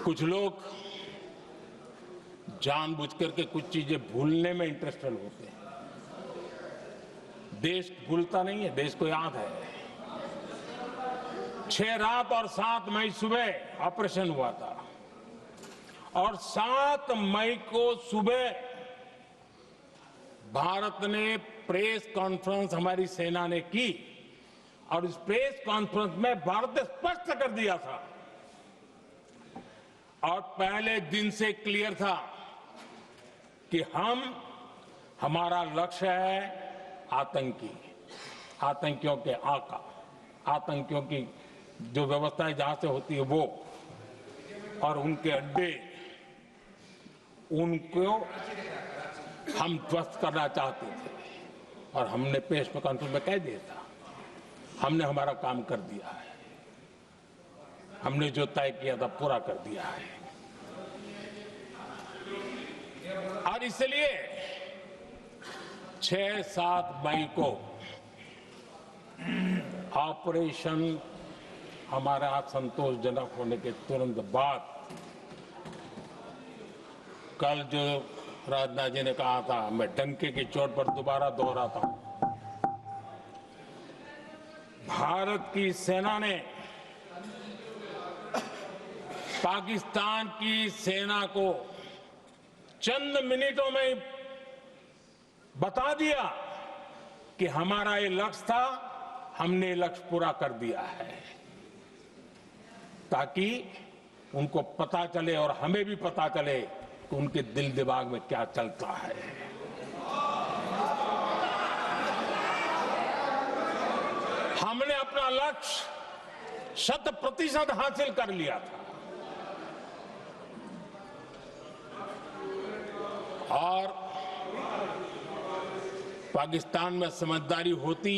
कुछ लोग जानबूझकर के कुछ चीजें भूलने में इंटरेस्टेड होते हैं। देश भूलता नहीं है, देश को याद है। 6 रात और 7 मई सुबह ऑपरेशन हुआ था और 7 मई को सुबह भारत ने प्रेस कॉन्फ्रेंस हमारी सेना ने की और इस प्रेस कॉन्फ्रेंस में भारत ने स्पष्ट कर दिया था और पहले दिन से क्लियर था कि हमारा लक्ष्य है आतंकियों के आका, आतंकियों की जो व्यवस्थाएं जहां से होती है वो और उनके अड्डे, उनको हम ध्वस्त करना चाहते थे और हमने प्रेस कॉन्फ्रेंस में कह दिया था, हमने हमारा काम कर दिया है, हमने जो तय किया था पूरा कर दिया है। और इसलिए 6-7 मई को ऑपरेशन हमारा संतोषजनक होने के तुरंत बाद कल जो राजनाथ जी ने कहा था, मैं डंके की चोट पर दोबारा दोहराता हूं, भारत की सेना ने पाकिस्तान की सेना को चंद मिनटों में बता दिया कि हमारा ये लक्ष्य था, हमने ये लक्ष्य पूरा कर दिया है, ताकि उनको पता चले और हमें भी पता चले कि उनके दिल दिमाग में क्या चलता है। हमने अपना लक्ष्य 100% हासिल कर लिया था और पाकिस्तान में समझदारी होती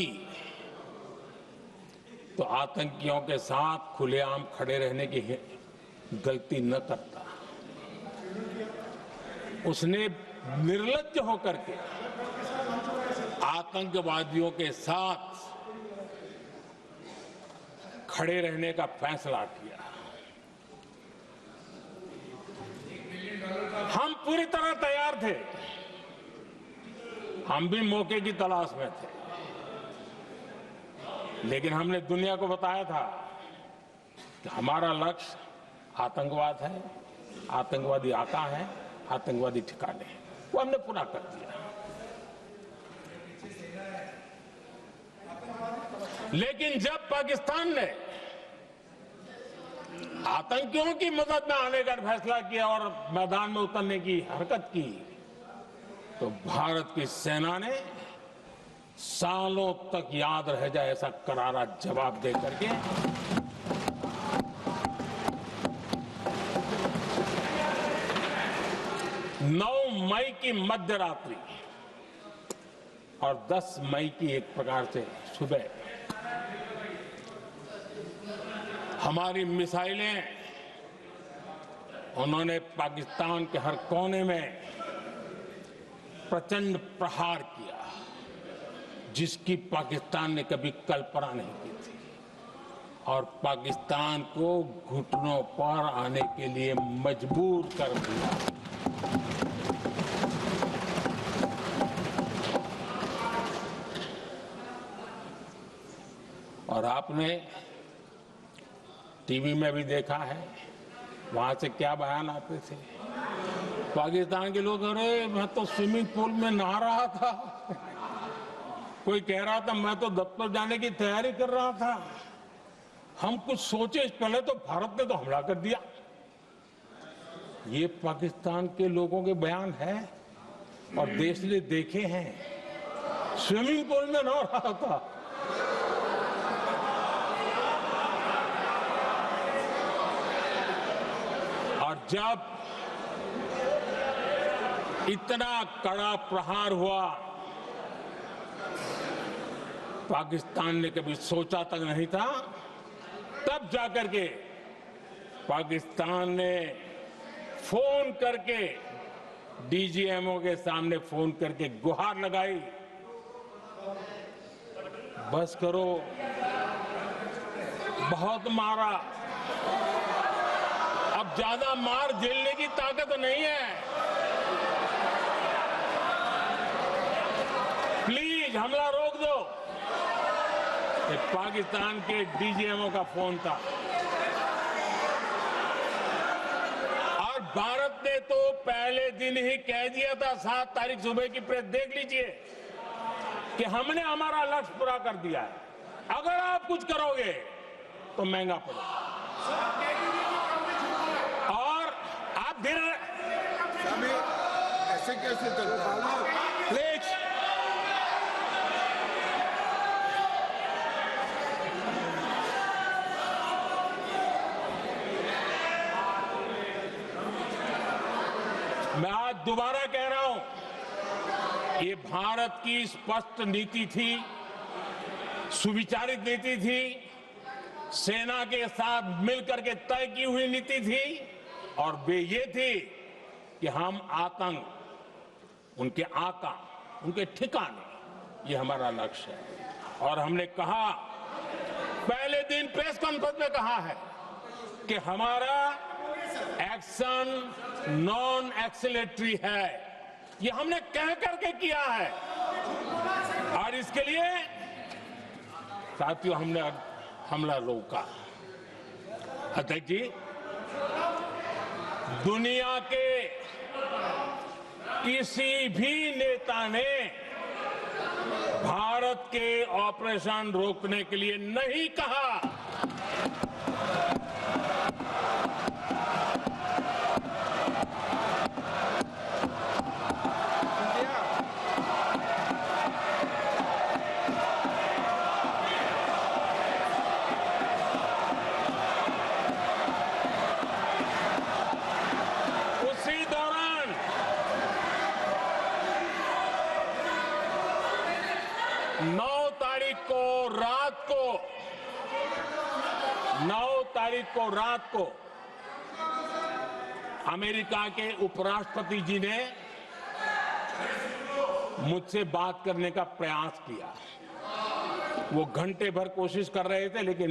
तो आतंकियों के साथ खुलेआम खड़े रहने की गलती न करता। उसने निर्लज्ज होकर के आतंकवादियों के साथ खड़े रहने का फैसला किया। हम पूरी तरह तैयार थे, हम भी मौके की तलाश में थे, लेकिन हमने दुनिया को बताया था कि हमारा लक्ष्य आतंकवाद है, आतंकवादी आका है, आतंकवादी ठिकाने हैं, वो हमने पूरा कर दिया। लेकिन जब पाकिस्तान ने आतंकियों की मदद में आने का फैसला किया और मैदान में उतरने की हरकत की, तो भारत की सेना ने सालों तक याद रह जाए ऐसा करारा जवाब दे करके 9 मई की मध्य रात्रि और 10 मई की एक प्रकार से सुबह हमारी मिसाइलें उन्होंने पाकिस्तान के हर कोने में प्रचंड प्रहार किया, जिसकी पाकिस्तान ने कभी कल्पना नहीं की थी और पाकिस्तान को घुटनों पर आने के लिए मजबूर कर दिया। और आपने टीवी में भी देखा है, वहां से क्या बयान आते थे। पाकिस्तान के लोग, अरे मैं तो स्विमिंग पूल में नहा रहा था, कोई कह रहा था मैं तो दफ्तर जाने की तैयारी कर रहा था, हम कुछ सोचे पहले तो भारत ने तो हमला कर दिया। ये पाकिस्तान के लोगों के बयान है और देश ने देखे हैं। स्विमिंग पूल में नहा रहा था। और जब इतना कड़ा प्रहार हुआ, पाकिस्तान ने कभी सोचा तक नहीं था, तब जाकर के पाकिस्तान ने फोन करके डीजीएमओ के सामने फोन करके गुहार लगाई, बस करो, बहुत मारा, अब ज्यादा मार झेलने की ताकत नहीं है। प्लीज हमला रोक दो। ये पाकिस्तान के डीजीएमओ का फोन था और भारत ने तो पहले दिन ही कह दिया था, 7 तारीख सुबह की प्रेस देख लीजिए, कि हमने हमारा लक्ष्य पूरा कर दिया है। अगर आप कुछ करोगे तो महंगा पड़ेगा। और आप धीरे ऐसे कैसे चलता है? प्लीज मैं आज दोबारा कह रहा हूं, ये भारत की स्पष्ट नीति थी, सुविचारित नीति थी, सेना के साथ मिलकर के तय की हुई नीति थी और वे ये थी कि हम आतंक, उनके आका, उनके ठिकाने, ये हमारा लक्ष्य है। और हमने कहा, पहले दिन प्रेस कॉन्फ्रेंस में कहा है कि हमारा एक्शन नॉन एक्सीलरेटरी है। ये हमने कह करके किया है और इसके लिए साथियों हमने हमला रोका। अध्यक्ष जी, दुनिया के किसी भी नेता ने भारत के ऑपरेशन रोकने के लिए नहीं कहा। उसी दौरान 9 तारीख को रात को अमेरिका के उपराष्ट्रपति जी ने मुझसे बात करने का प्रयास किया। वो घंटे भर कोशिश कर रहे थे, लेकिन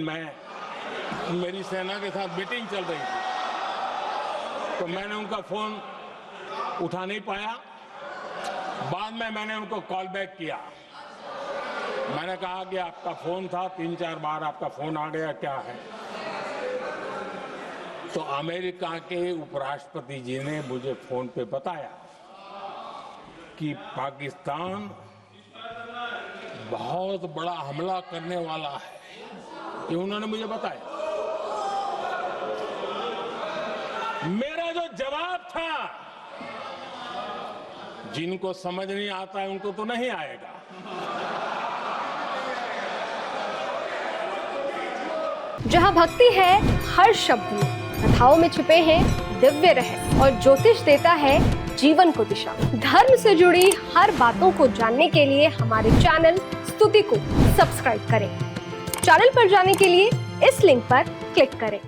मेरी सेना के साथ मीटिंग चल रही थी, तो मैंने उनका फोन उठा नहीं पाया। बाद में मैंने उनको कॉल बैक किया। मैंने कहा कि आपका फोन था, 3-4 बार आपका फोन आ गया, क्या है? तो अमेरिका के उपराष्ट्रपति जी ने मुझे फोन पे बताया कि पाकिस्तान बहुत बड़ा हमला करने वाला है, ये उन्होंने मुझे बताया। मेरा जो जवाब था, जिनको समझ नहीं आता है उनको तो नहीं आएगा। जहां भक्ति है हर शब्द में, कथाओं में छुपे हैं दिव्य रहस्य और ज्योतिष देता है जीवन को दिशा। धर्म से जुड़ी हर बातों को जानने के लिए हमारे चैनल स्तुति को सब्सक्राइब करें। चैनल पर जाने के लिए इस लिंक पर क्लिक करें।